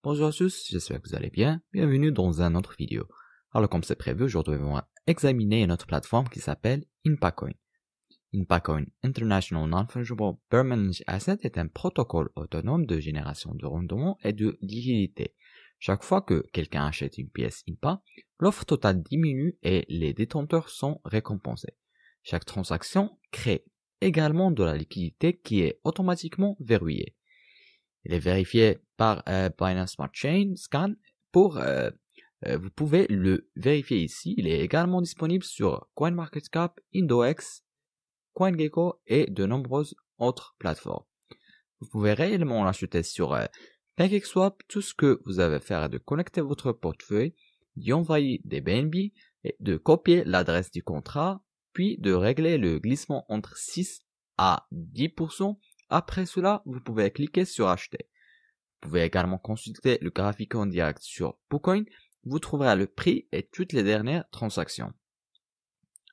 Bonjour à tous, j'espère que vous allez bien. Bienvenue dans un autre vidéo. Alors comme c'est prévu, aujourd'hui on va examiner une autre plateforme qui s'appelle Inpacoin. Inpacoin International Non-Fungible Permanent Asset est un protocole autonome de génération de rendement et de liquidité. Chaque fois que quelqu'un achète une pièce INPA, l'offre totale diminue et les détenteurs sont récompensés. Chaque transaction crée également de la liquidité qui est automatiquement verrouillée. Il est vérifié par Binance Smart Chain Scan. Vous pouvez le vérifier ici. Il est également disponible sur CoinMarketCap, IndoX, CoinGecko et de nombreuses autres plateformes. Vous pouvez réellement l'acheter sur PancakeSwap. Tout ce que vous avez à faire est de connecter votre portefeuille, d'y envoyer des BNB et de copier l'adresse du contrat, puis de régler le glissement entre 6 à 10%. Après cela, vous pouvez cliquer sur acheter. Vous pouvez également consulter le graphique en direct sur PooCoin. Vous trouverez le prix et toutes les dernières transactions.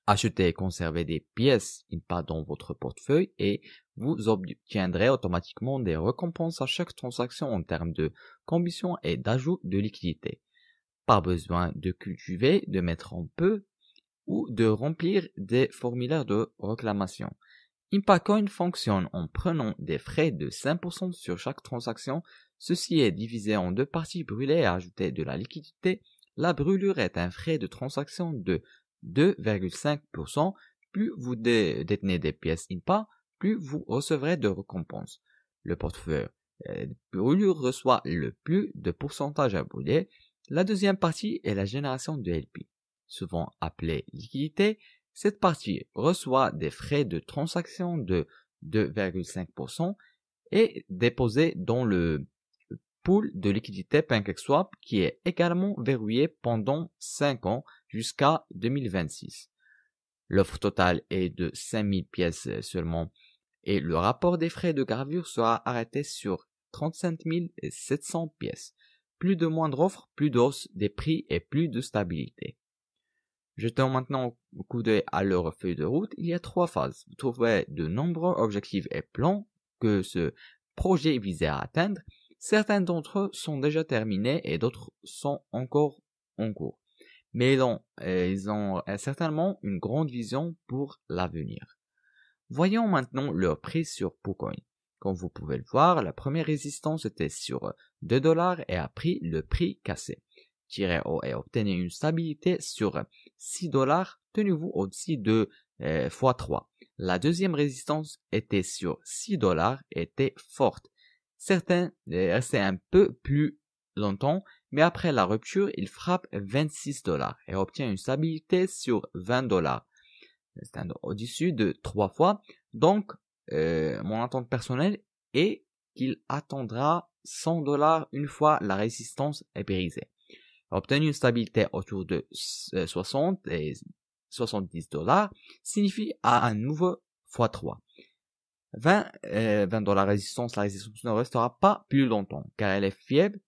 Achetez et conservez des pièces INPA dans votre portefeuille et vous obtiendrez automatiquement des récompenses à chaque transaction en termes de commission et d'ajout de liquidité. Pas besoin de cultiver, de mettre en peu ou de remplir des formulaires de réclamation. Inpacoin fonctionne en prenant des frais de 5% sur chaque transaction. Ceci est divisé en deux parties brûlées et ajouter de la liquidité. La brûlure est un frais de transaction de 2,5%. Plus vous détenez des pièces INPA, plus vous recevrez de récompenses. Le portefeuille brûlure reçoit le plus de pourcentage à brûler. La deuxième partie est la génération de LP, souvent appelée liquidité. Cette partie reçoit des frais de transaction de 2,5% et déposée dans le pool de liquidité PancakeSwap qui est également verrouillé pendant 5 ans jusqu'à 2026. L'offre totale est de 5000 pièces seulement et le rapport des frais de gravure sera arrêté sur 35 700 pièces. Plus de moindre offre, plus d'hausse des prix et plus de stabilité. Jetons maintenant un coup d'œil à leur feuille de route. Il y a 3 phases. Vous trouverez de nombreux objectifs et plans que ce projet visait à atteindre. Certains d'entre eux sont déjà terminés et d'autres sont encore en cours. Mais ils ont certainement une grande vision pour l'avenir. Voyons maintenant leur prix sur PooCoin. Comme vous pouvez le voir, la première résistance était sur $2 et a pris le prix cassé. Tirez haut et obtenez une stabilité sur $6, tenez-vous au-dessus de x3. La deuxième résistance était sur $6 et était forte. Certains restaient un peu plus longtemps, mais après la rupture, il frappe $26 et obtient une stabilité sur $20. C'est au-dessus de 3 fois. Donc, mon attente personnelle est qu'il attendra $100 une fois la résistance est brisée. Obtenir une stabilité autour de 60 et $70 signifie à un nouveau x3. 20 dollars résistance, la résistance ne restera pas plus longtemps car elle est fiable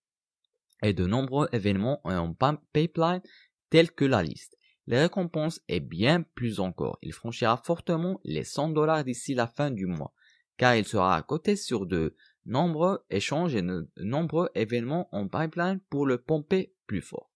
et de nombreux événements en pipeline tels que la liste. Les récompenses est bien plus encore. Il franchira fortement les $100 d'ici la fin du mois car il sera à côté sur de nombreux échanges et de nombreux événements en pipeline pour le pomper plus fort.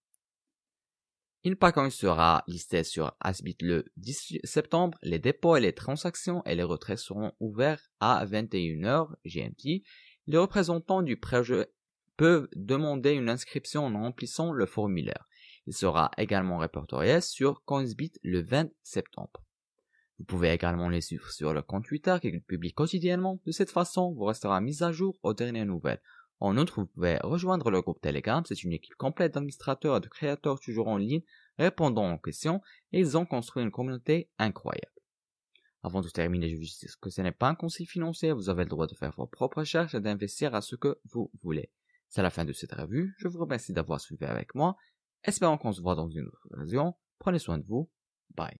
Inpacoin sera listé sur Asbit le 10 septembre. Les dépôts et les transactions et les retraits seront ouverts à 21h GMT. Les représentants du projet peuvent demander une inscription en remplissant le formulaire. Il sera également répertorié sur Coinsbit le 20 septembre. Vous pouvez également les suivre sur le compte Twitter qu'ils publient quotidiennement. De cette façon, vous resterez mis à jour aux dernières nouvelles. En outre, vous pouvez rejoindre le groupe Telegram. C'est une équipe complète d'administrateurs et de créateurs toujours en ligne, répondant aux questions, et ils ont construit une communauté incroyable. Avant de terminer, je veux juste dire que ce n'est pas un conseil financier. Vous avez le droit de faire vos propres recherches et d'investir à ce que vous voulez. C'est la fin de cette revue. Je vous remercie d'avoir suivi avec moi. Espérons qu'on se voit dans une autre occasion. Prenez soin de vous. Bye.